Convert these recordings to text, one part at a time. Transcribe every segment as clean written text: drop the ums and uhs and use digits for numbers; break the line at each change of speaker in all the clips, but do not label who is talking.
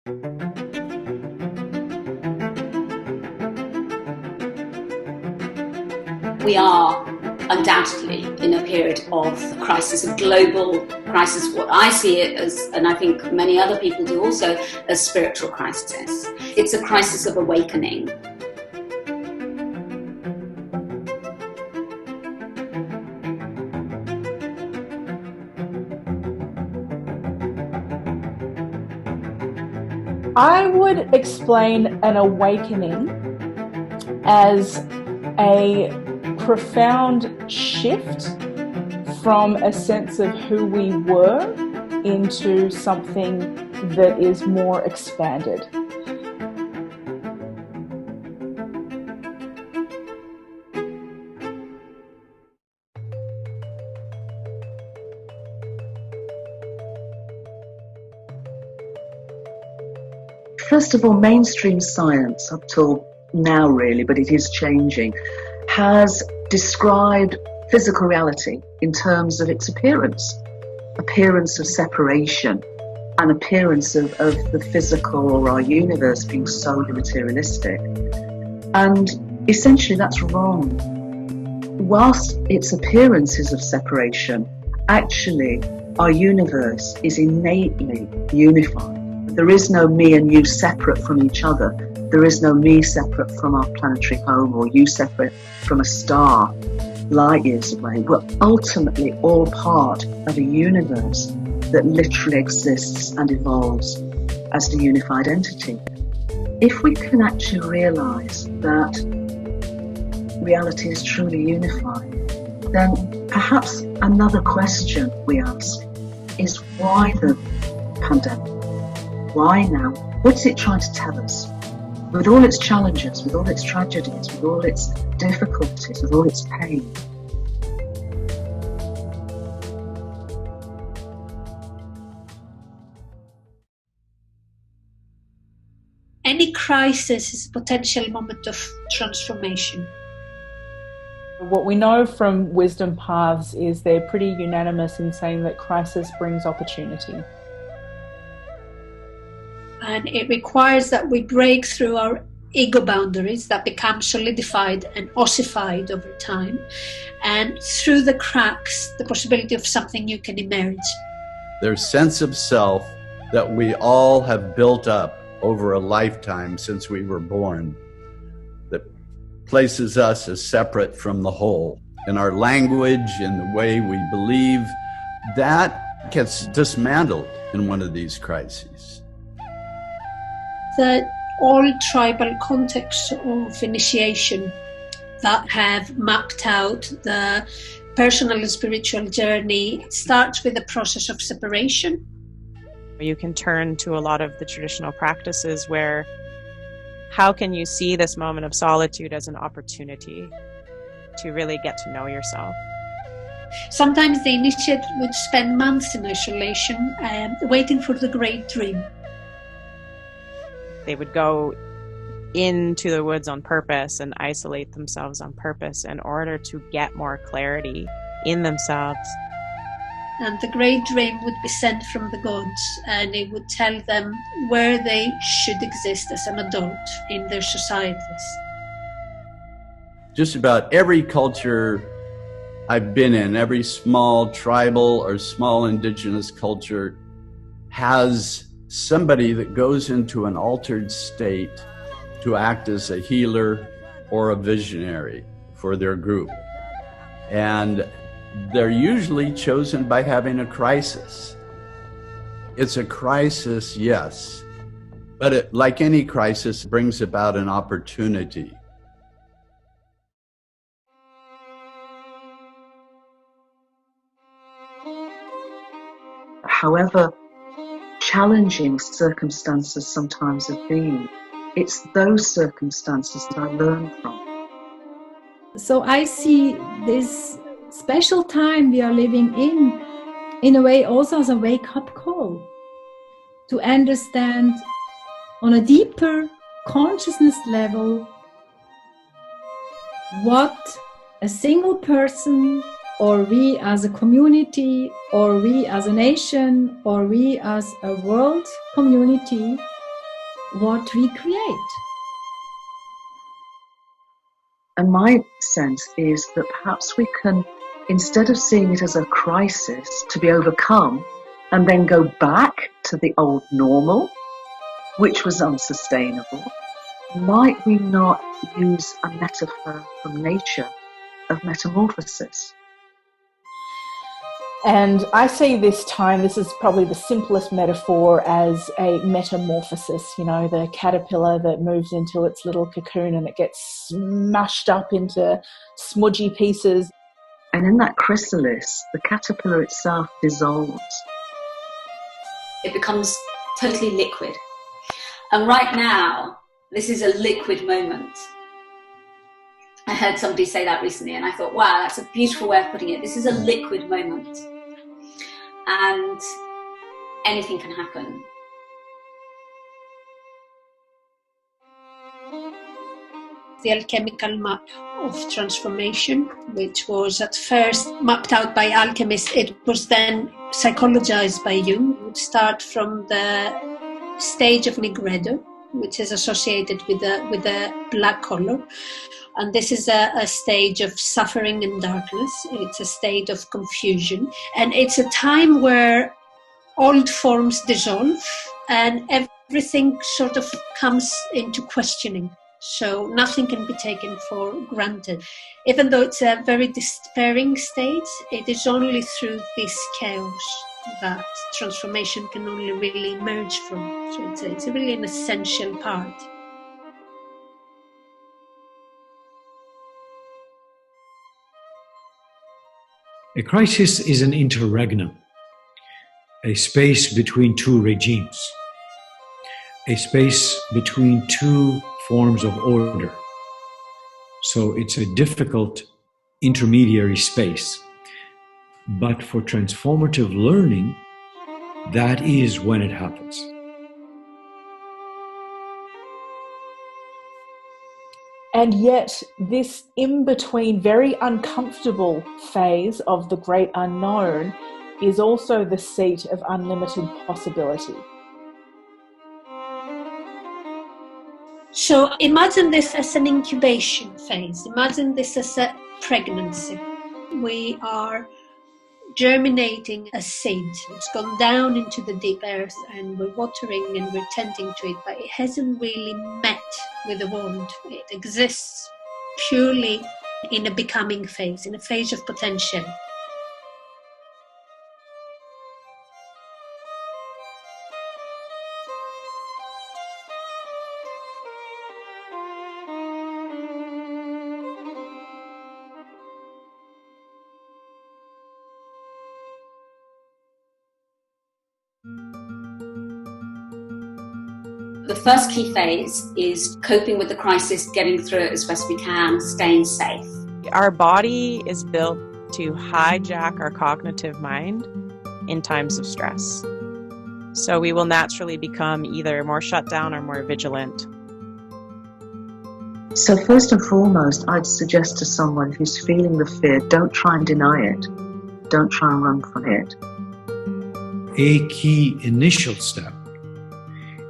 We are undoubtedly in a period of crisis, a global crisis. What I see it as, and I think many other people do also, a spiritual crisis. It's a crisis of awakening.
I would explain an awakening as a profound shift from a sense of who we were into something that is more expanded.
First of all, mainstream science, up till now really, but it is changing, has described physical reality in terms of its appearance of separation, an appearance of the physical or our universe being solely materialistic. And essentially that's wrong. Whilst its appearance is of separation, actually our universe is innately unified. There is no me and you separate from each other. There is no me separate from our planetary home or you separate from a star light years away. We're ultimately all part of a universe that literally exists and evolves as the unified entity. If we can actually realise that reality is truly unified, then perhaps another question we ask is why the pandemic? Why now? What's it trying to tell us? With all its challenges, with all its tragedies, with all its difficulties, with all its pain.
Any crisis is a potential moment of transformation.
What we know from wisdom paths is they're pretty unanimous in saying that crisis brings opportunity.
And it requires that we break through our ego boundaries that become solidified and ossified over time. And through the cracks, the possibility of something new can emerge.
There's sense of self that we all have built up over a lifetime since we were born that places us as separate from the whole. In our language, in the way we believe, that gets dismantled in one of these crises.
That all tribal contexts of initiation that have mapped out the personal and spiritual journey starts with the process of separation.
You can turn to a lot of the traditional practices where how can you see this moment of solitude as an opportunity to really get to know yourself?
Sometimes the initiate would spend months in isolation waiting for the great dream.
They would go into the woods on purpose and isolate themselves on purpose in order to get more clarity in themselves.
And the great dream would be sent from the gods, and it would tell them where they should exist as an adult in their societies.
Just about every culture I've been in, every small tribal or small indigenous culture has somebody that goes into an altered state to act as a healer or a visionary for their group. And they're usually chosen by having a crisis. It's a crisis, yes, but it, like any crisis, brings about an opportunity.
However challenging circumstances sometimes have been, it's those circumstances that I learn from.
So I see this special time we are living in a way also as a wake-up call to understand on a deeper consciousness level what a single person or we as a community or we as a nation or we as a world community what we create.
And my sense is that perhaps we can, instead of seeing it as a crisis to be overcome and then go back to the old normal, which was unsustainable, might we not use a metaphor from nature of metamorphosis?
And I see this time, this is probably the simplest metaphor, as a metamorphosis, you know, the caterpillar that moves into its little cocoon and it gets smashed up into smudgy pieces.
And in that chrysalis, the caterpillar itself dissolves.
It becomes totally liquid. And right now, this is a liquid moment. I heard somebody say that recently and I thought, wow, that's a beautiful way of putting it. This is a liquid moment. And anything can happen.
The alchemical map of transformation, which was at first mapped out by alchemists, it was then psychologized by Jung. It would start from the stage of Negredo, which is associated with the black color. And this is a stage of suffering and darkness. It's a state of confusion. And it's a time where old forms dissolve and everything sort of comes into questioning. So nothing can be taken for granted. Even though it's a very despairing state, it is only through this chaos that transformation can only really emerge from. So it's really an essential part.
A crisis is an interregnum, a space between two regimes, a space between two forms of order. So it's a difficult intermediary space. But for transformative learning, that is when it happens.
And yet, this in-between, very uncomfortable phase of the great unknown is also the seat of unlimited possibility.
So imagine this as an incubation phase. Imagine this as a pregnancy. We are germinating a seed. It's gone down into the deep earth and we're watering and we're tending to it, but it hasn't really met with the world. It exists purely in a becoming phase, in a phase of potential.
The first key phase is coping with the crisis, getting through it as best we can, staying safe.
Our body is built to hijack our cognitive mind in times of stress. So we will naturally become either more shut down or more vigilant.
So first and foremost, I'd suggest to someone who's feeling the fear, don't try and deny it. Don't try and run from it.
A key initial step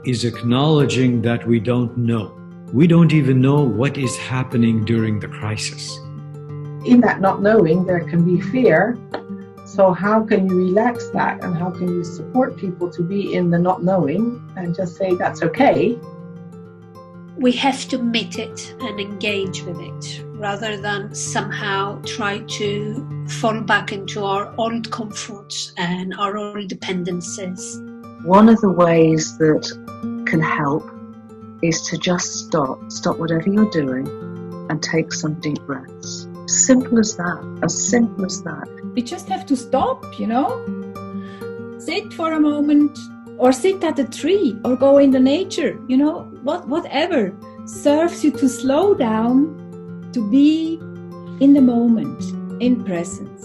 is acknowledging that we don't know. We don't even know what is happening during the crisis.
In that not knowing, there can be fear. So how can you relax that, and how can you support people to be in the not knowing and just say that's okay?
We have to meet it and engage with it rather than somehow try to fall back into our old comforts and our old dependencies.
One of the ways that can help is to just stop whatever you're doing and take some deep breaths. Simple as that, as simple as that.
We just have to stop, you know, sit for a moment, or sit at a tree, or go in the nature, you know, whatever serves you to slow down, to be in the moment, in presence.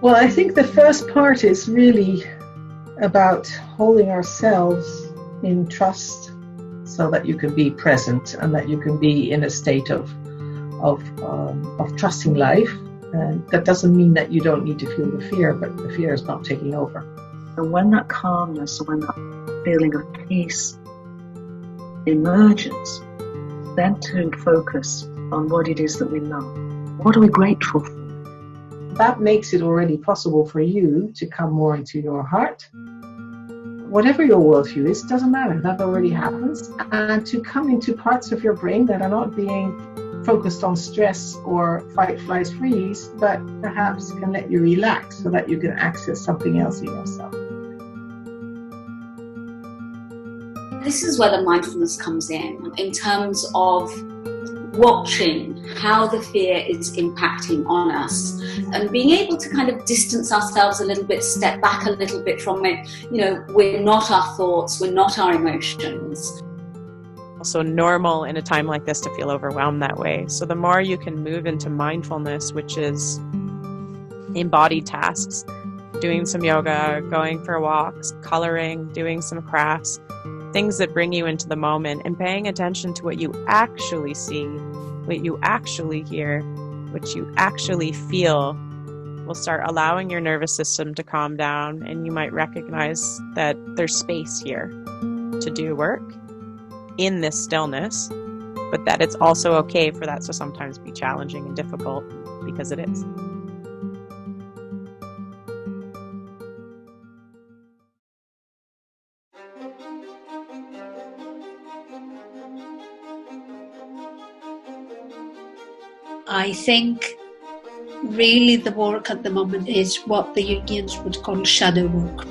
Well, I think the first part is really about holding ourselves in trust so that you can be present and that you can be in a state of trusting life. And that doesn't mean that you don't need to feel the fear, but the fear is not taking over.
And when that calmness, when that feeling of peace emergence, then to focus on what it is that we love. What are we grateful for?
That makes it already possible for you to come more into your heart. Whatever your worldview is, doesn't matter, that already happens. And to come into parts of your brain that are not being focused on stress or fight, flight, freeze, but perhaps can let you relax so that you can access something else in yourself.
This is where the mindfulness comes in terms of watching how the fear is impacting on us and being able to kind of distance ourselves a little bit, step back a little bit from it. You know, we're not our thoughts, we're not our emotions.
Also normal in a time like this to feel overwhelmed that way. So the more you can move into mindfulness, which is embodied tasks, doing some yoga, going for walks, coloring, doing some crafts, things that bring you into the moment and paying attention to what you actually see, what you actually hear, what you actually feel, will start allowing your nervous system to calm down, and you might recognize that there's space here to do work in this stillness, but that it's also okay for that to sometimes be challenging and difficult, because it is.
I think really the work at the moment is what the Jungians would call shadow work.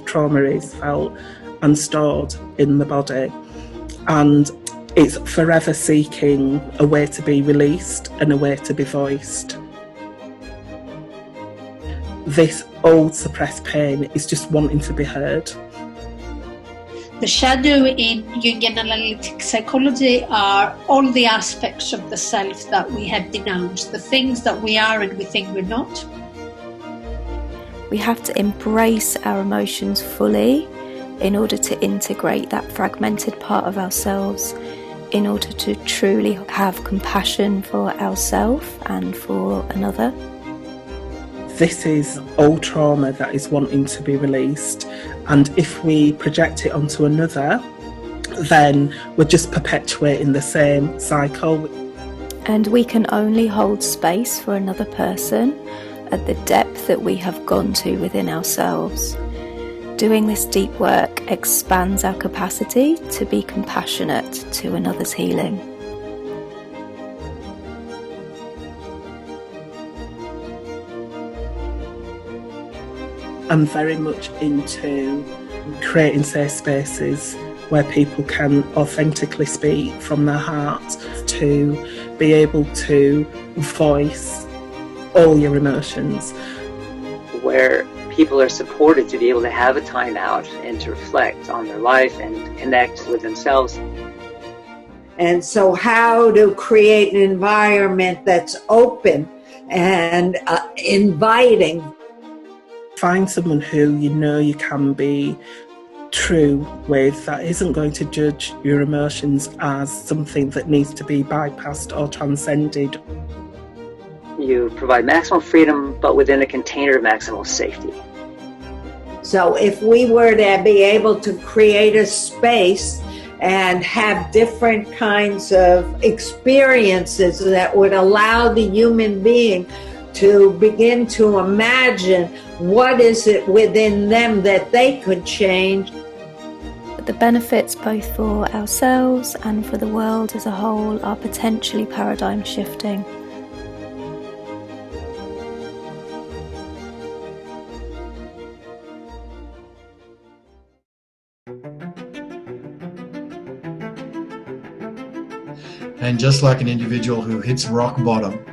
Trauma is felt and stored in the body, and it's forever seeking a way to be released and a way to be voiced. This old suppressed pain is just wanting to be heard.
The shadow in Jungian analytic psychology are all the aspects of the self that we have denounced, the things that we are and we think we're not.
We have to embrace our emotions fully in order to integrate that fragmented part of ourselves, in order to truly have compassion for ourselves and for another.
This is old trauma that is wanting to be released, and if we project it onto another, then we're just perpetuating the same cycle.
And we can only hold space for another person at the depth that we have gone to within ourselves. Doing this deep work expands our capacity to be compassionate to another's healing.
I'm very much into creating safe spaces where people can authentically speak from their heart, to be able to voice all your emotions.
Where people are supported to be able to have a time out and to reflect on their life and connect with themselves.
And so how to create an environment that's open and inviting.
Find someone who you know you can be true with, that isn't going to judge your emotions as something that needs to be bypassed or transcended.
You provide maximum freedom, but within a container of maximal safety.
So if we were to be able to create a space and have different kinds of experiences that would allow the human being to begin to imagine what is it within them that they could change.
But the benefits both for ourselves and for the world as a whole are potentially paradigm shifting.
And just like an individual who hits rock bottom,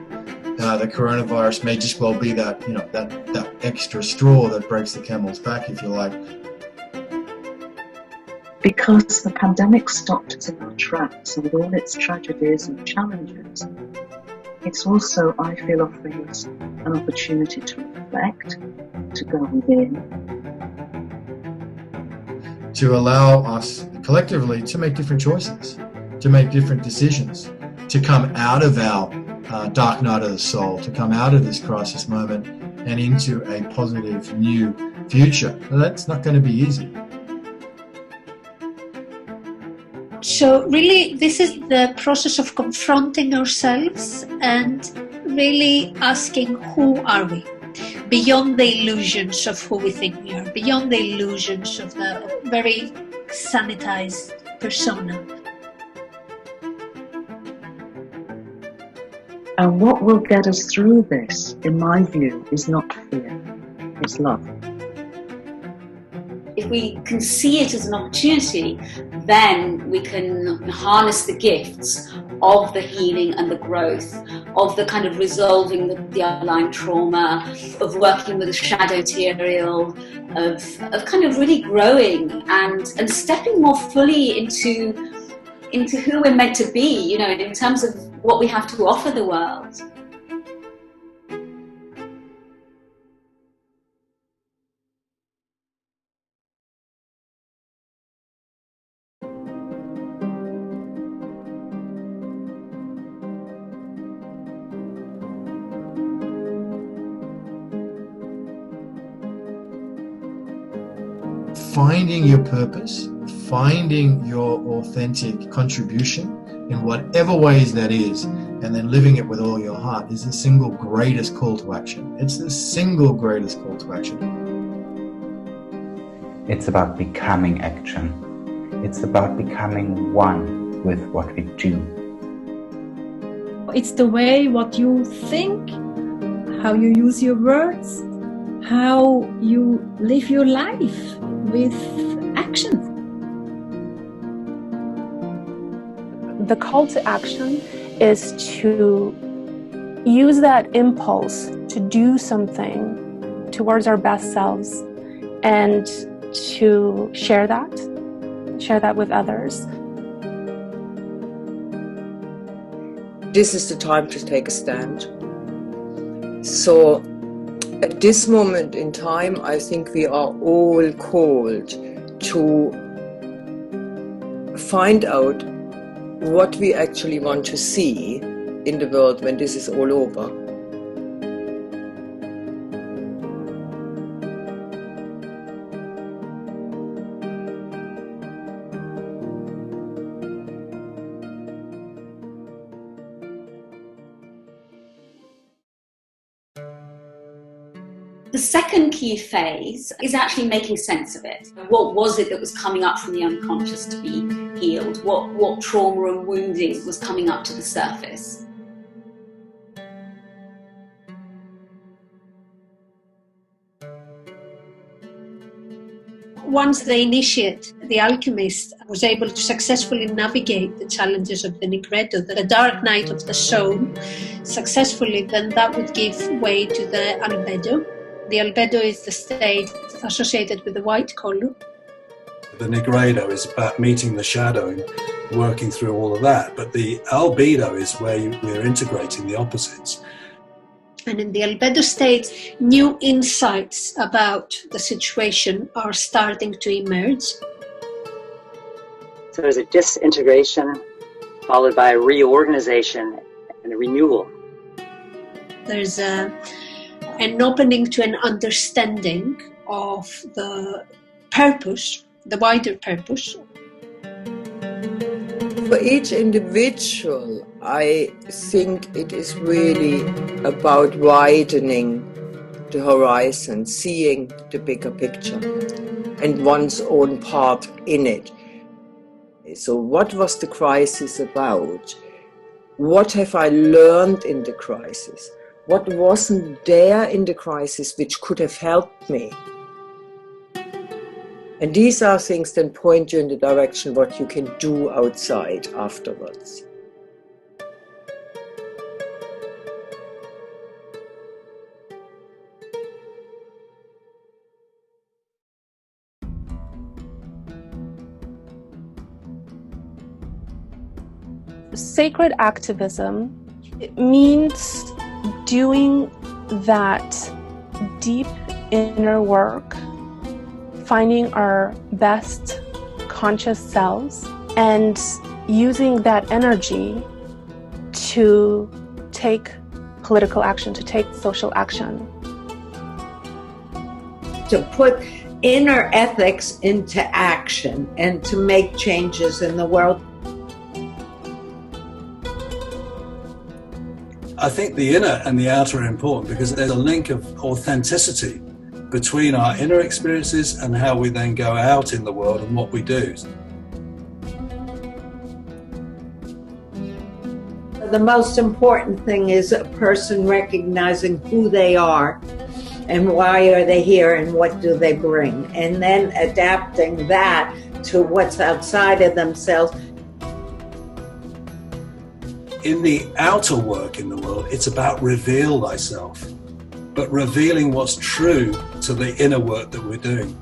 the coronavirus may just well be that, that extra straw that breaks the camel's back, if you like.
Because the pandemic stopped us in our tracks, and with all its tragedies and challenges, it's also, I feel, offering us an opportunity to reflect, to go within.
To allow us collectively to make different choices, to make different decisions, to come out of our dark night of the soul, to come out of this crisis moment and into a positive new future. Now, that's not going to be easy.
So really, this is the process of confronting ourselves and really asking, who are we? Beyond the illusions of who we think we are, beyond the illusions of the very sanitized persona.
And what will get us through this, in my view, is not fear, it's love.
If we can see it as an opportunity, then we can harness the gifts of the healing and the growth, of the kind of resolving the underlying trauma, of working with the shadow material, of kind of really growing and stepping more fully into who we're meant to be, you know, in terms of what we have to offer the world.
Finding your purpose, finding your authentic contribution in whatever ways that is, and then living it with all your heart is the single greatest call to action. It's the single greatest call to action.
It's about becoming action. It's about becoming one with what we do.
It's the way what you think, how you use your words, how you live your life with action.
The call to action is to use that impulse to do something towards our best selves and to share that with others.
This is the time to take a stand. So at this moment in time, I think we are all called to find out what we actually want to see in the world when this is all over.
The second key phase is actually making sense of it. What was it that was coming up from the unconscious to be healed? What trauma and wounding was coming up to the surface?
Once the initiate, the alchemist, was able to successfully navigate the challenges of the Nigredo, the dark night of the soul, successfully, then that would give way to the Albedo. The Albedo is the state associated with the white color.
The Nigredo is about meeting the shadow and working through all of that, but the Albedo is where we're integrating the opposites.
And in the Albedo state, new insights about the situation are starting to emerge.
So there's a disintegration followed by a reorganization and a renewal.
There's an opening to an understanding of the purpose, the wider purpose.
For each individual, I think it is really about widening the horizon, seeing the bigger picture and one's own part in it. So what was the crisis about? What have I learned in the crisis? What wasn't there in the crisis which could have helped me? And these are things that point you in the direction what you can do outside afterwards.
Sacred activism, it means doing that deep inner work, finding our best conscious selves and using that energy to take political action, to take social action.
To put inner ethics into action and to make changes in the world.
I think the inner and the outer are important because there's a link of authenticity between our inner experiences and how we then go out in the world and what we do.
The most important thing is a person recognizing who they are and why are they here and what do they bring, and then adapting that to what's outside of themselves.
In the outer work in the world, it's about reveal thyself, but revealing what's true to the inner work that we're doing.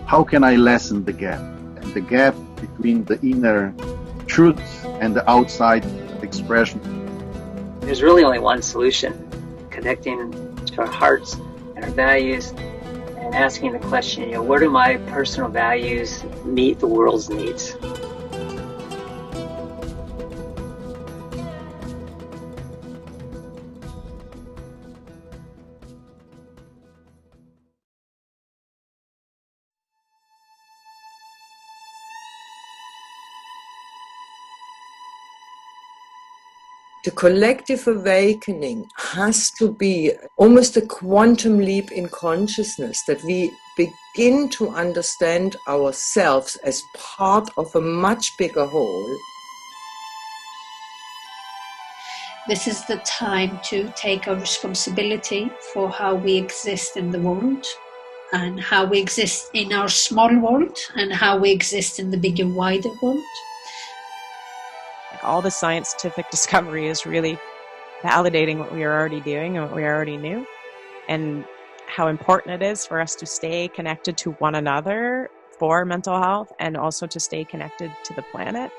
How can I lessen the gap? And the gap between the inner truth and the outside expression.
There's really only one solution: connecting to our hearts and our values and asking the question, where do my personal values meet the world's needs?
The collective awakening has to be almost a quantum leap in consciousness, that we begin to understand ourselves as part of a much bigger whole.
This is the time to take our responsibility for how we exist in the world, and how we exist in our small world, and how we exist in the bigger, wider world.
All the scientific discovery is really validating what we are already doing and what we already knew, and how important it is for us to stay connected to one another for mental health, and also to stay connected to the planet.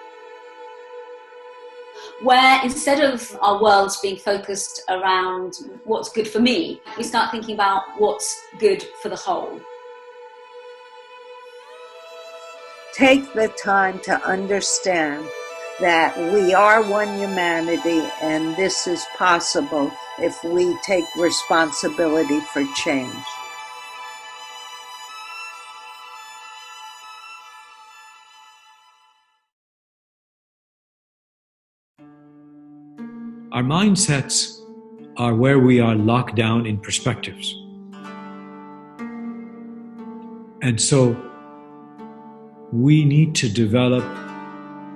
Where instead of our worlds being focused around what's good for me, we start thinking about what's good for the whole.
Take the time to understand that we are one humanity, and this is possible if we take responsibility for change.
Our mindsets are where we are locked down in perspectives. And so we need to develop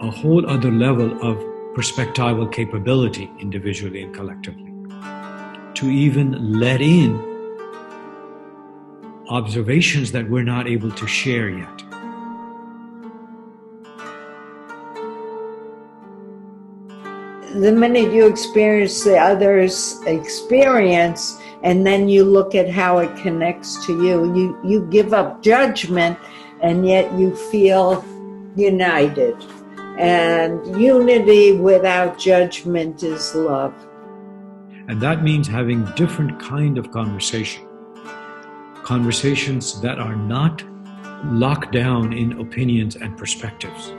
a whole other level of perspectival capability, individually and collectively, to even let in observations that we're not able to share yet.
The minute you experience the other's experience, and then you look at how it connects to you, you give up judgment, and yet you feel united. And unity without judgment is love.
And that means having different kind of conversations that are not locked down in opinions and perspectives.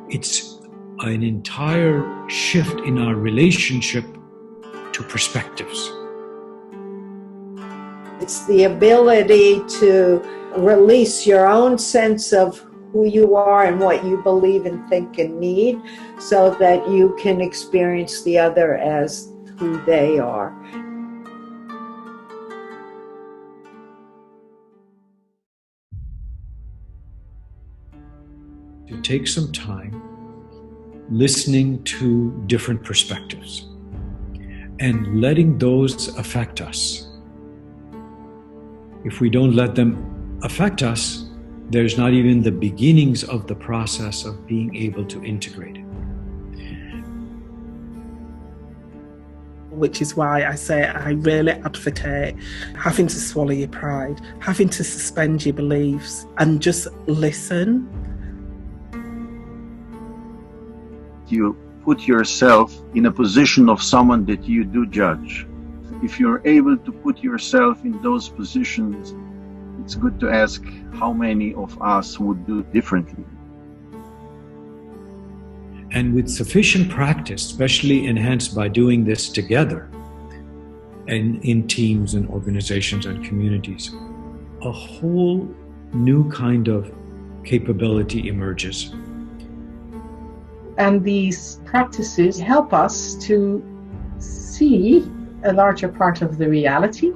It's an entire shift in our relationship to perspectives.
It's the ability to release your own sense of who you are and what you believe and think and need, so that you can experience the other as who they are.
To take some time listening to different perspectives and letting those affect us. If we don't let them affect us, there's not even the beginnings of the process of being able to integrate it.
Which is why I say I really advocate having to swallow your pride, having to suspend your beliefs and just listen.
You put yourself in a position of someone that you do judge. If you're able to put yourself in those positions, it's good to ask how many of us would do differently.
And with sufficient practice, especially enhanced by doing this together and in teams and organizations and communities, a whole new kind of capability emerges.
And these practices help us to see a larger part of the reality,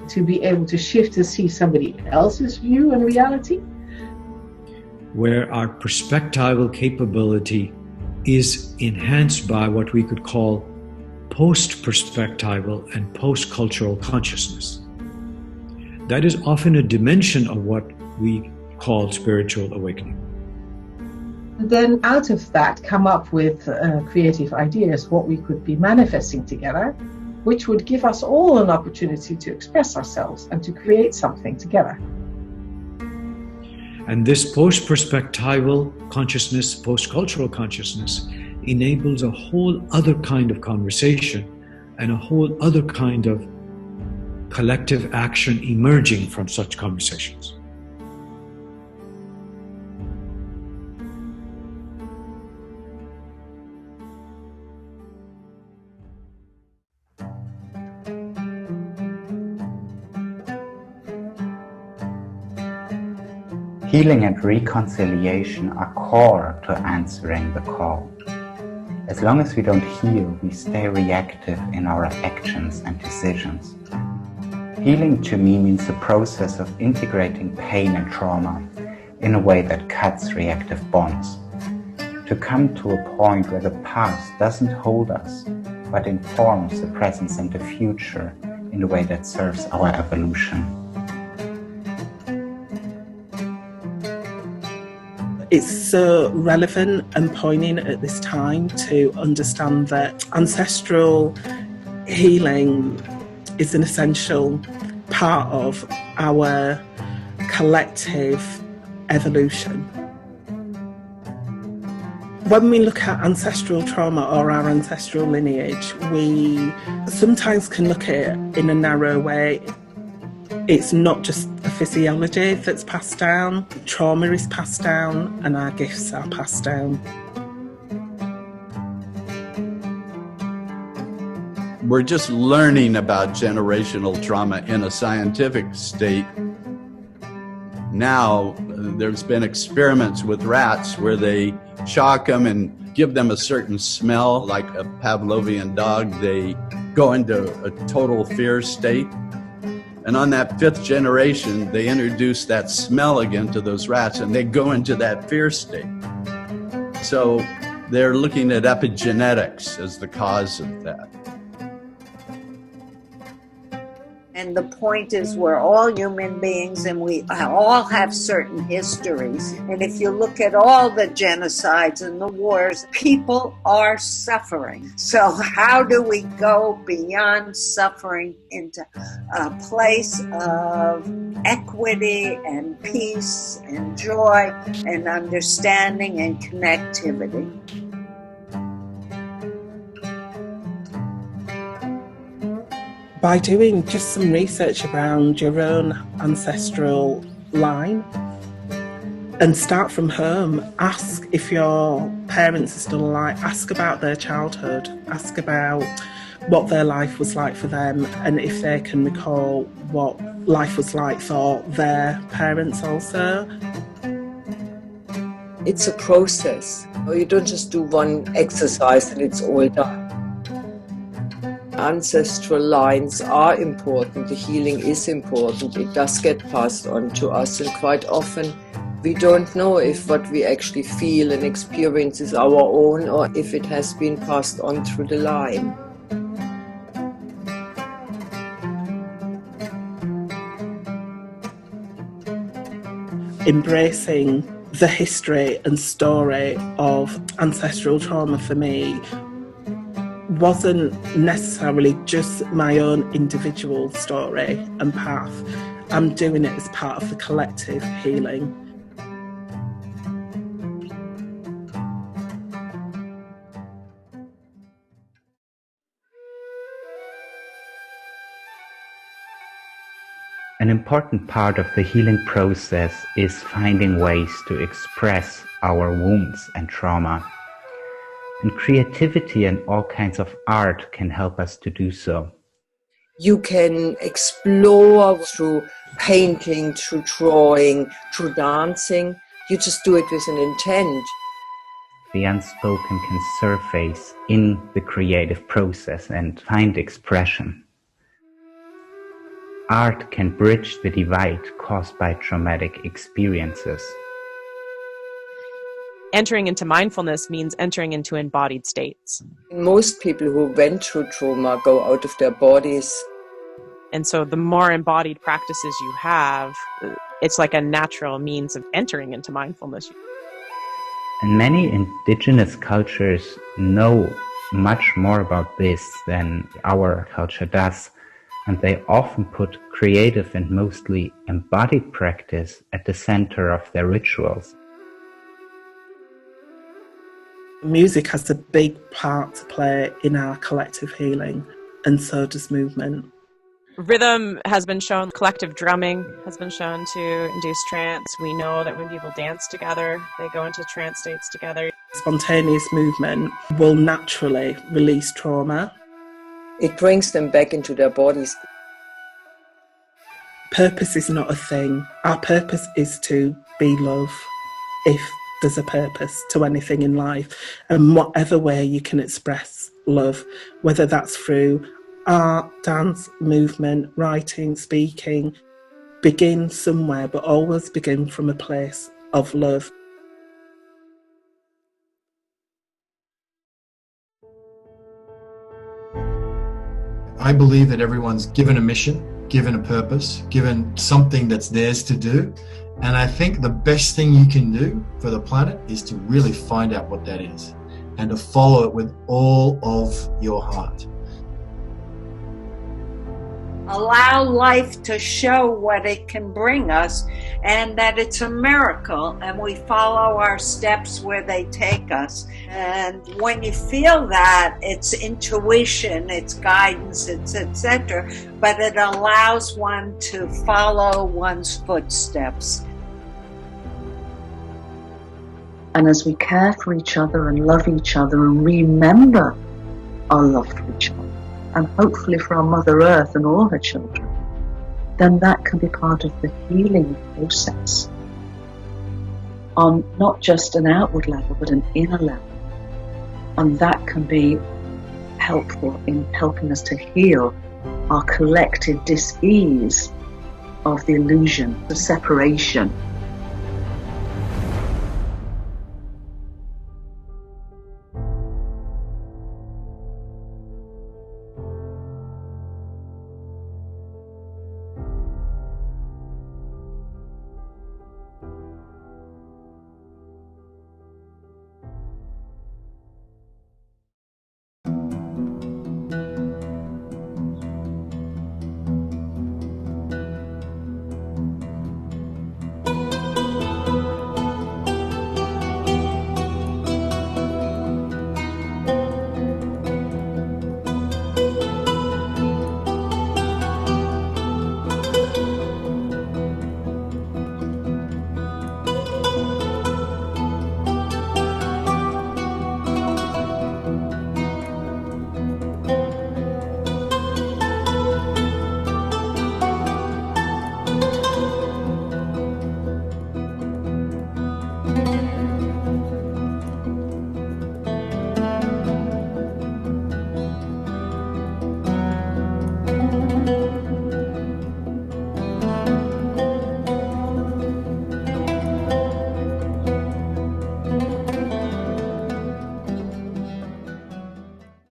to be able to shift and see somebody else's view and reality.
Where our perspectival capability is enhanced by what we could call post-perspectival and post-cultural consciousness. That is often a dimension of what we call spiritual awakening.
And then out of that come up with creative ideas, what we could be manifesting together, which would give us all an opportunity to express ourselves and to create something together.
And this post-perspectival consciousness, post-cultural consciousness, enables a whole other kind of conversation and a whole other kind of collective action emerging from such conversations.
Healing and reconciliation are core to answering the call. As long as we don't heal, we stay reactive in our actions and decisions. Healing to me means the process of integrating pain and trauma in a way that cuts reactive bonds. To come to a point where the past doesn't hold us, but informs the present and the future in a way that serves our evolution.
It's so relevant and poignant at this time to understand that ancestral healing is an essential part of our collective evolution. When we look at ancestral trauma or our ancestral lineage, we sometimes can look at it in a narrow way. It's not just the physiology that's passed down, trauma is passed down, and our gifts are passed down.
We're just learning about generational trauma in a scientific state. Now, there's been experiments with rats where they shock them and give them a certain smell, like a Pavlovian dog. They go into a total fear state. And on that 5th generation, they introduce that smell again to those rats, and they go into that fear state. So they're looking at epigenetics as the cause of that.
And the point is, we're all human beings and we all have certain histories. And if you look at all the genocides and the wars, people are suffering. So how do we go beyond suffering into a place of equity and peace and joy and understanding and connectivity?
By doing just some research around your own ancestral line and start from home. Ask if your parents are still alive, ask about their childhood, ask about what their life was like for them and if they can recall what life was like for their parents also.
It's a process. You don't just do one exercise and it's all done. Ancestral lines are important, the healing is important, it does get passed on to us, and quite often we don't know if what we actually feel and experience is our own or if it has been passed on through the line.
Embracing the history and story of ancestral trauma for me wasn't necessarily just my own individual story and path. I'm doing it as part of the collective healing.
An important part of the healing process is finding ways to express our wounds and trauma. And creativity and all kinds of art can help us to do so.
You can explore through painting, through drawing, through dancing. You just do it with an intent.
the unspoken can surface in the creative process and find expression. Art can bridge the divide caused by traumatic experiences.
Entering into mindfulness means entering into embodied states.
Most people who went through trauma go out of their bodies.
And so the more embodied practices you have, it's like a natural means of entering into mindfulness.
And many indigenous cultures know much more about this than our culture does. And they often put creative and mostly embodied practice at the center of their rituals.
Music has a big part to play in our collective healing, and so does movement.
Rhythm has been shown, collective drumming has been shown to induce trance. We know that when people dance together, they go into trance states together.
Spontaneous movement will naturally release trauma.
It brings them back into their bodies.
Purpose is not a thing. Our purpose is to be love, if there's a purpose to anything in life. And whatever way you can express love, whether that's through art, dance, movement, writing, speaking, begin somewhere, but always begin from a place of love.
I believe that everyone's given a mission, given a purpose, given something that's theirs to do. And I think the best thing you can do for the planet is to really find out what that is and to follow it with all of your heart.
Allow life to show what it can bring us, and that it's a miracle, and we follow our steps where they take us. And when you feel that, it's intuition, it's guidance, it's etc., but it allows one to follow one's footsteps.
And as we care for each other and love each other and remember our love for each other, and hopefully for our Mother Earth and all her children, then that can be part of the healing process on not just an outward level, but an inner level. And that can be helpful in helping us to heal our collective dis-ease of the illusion, the separation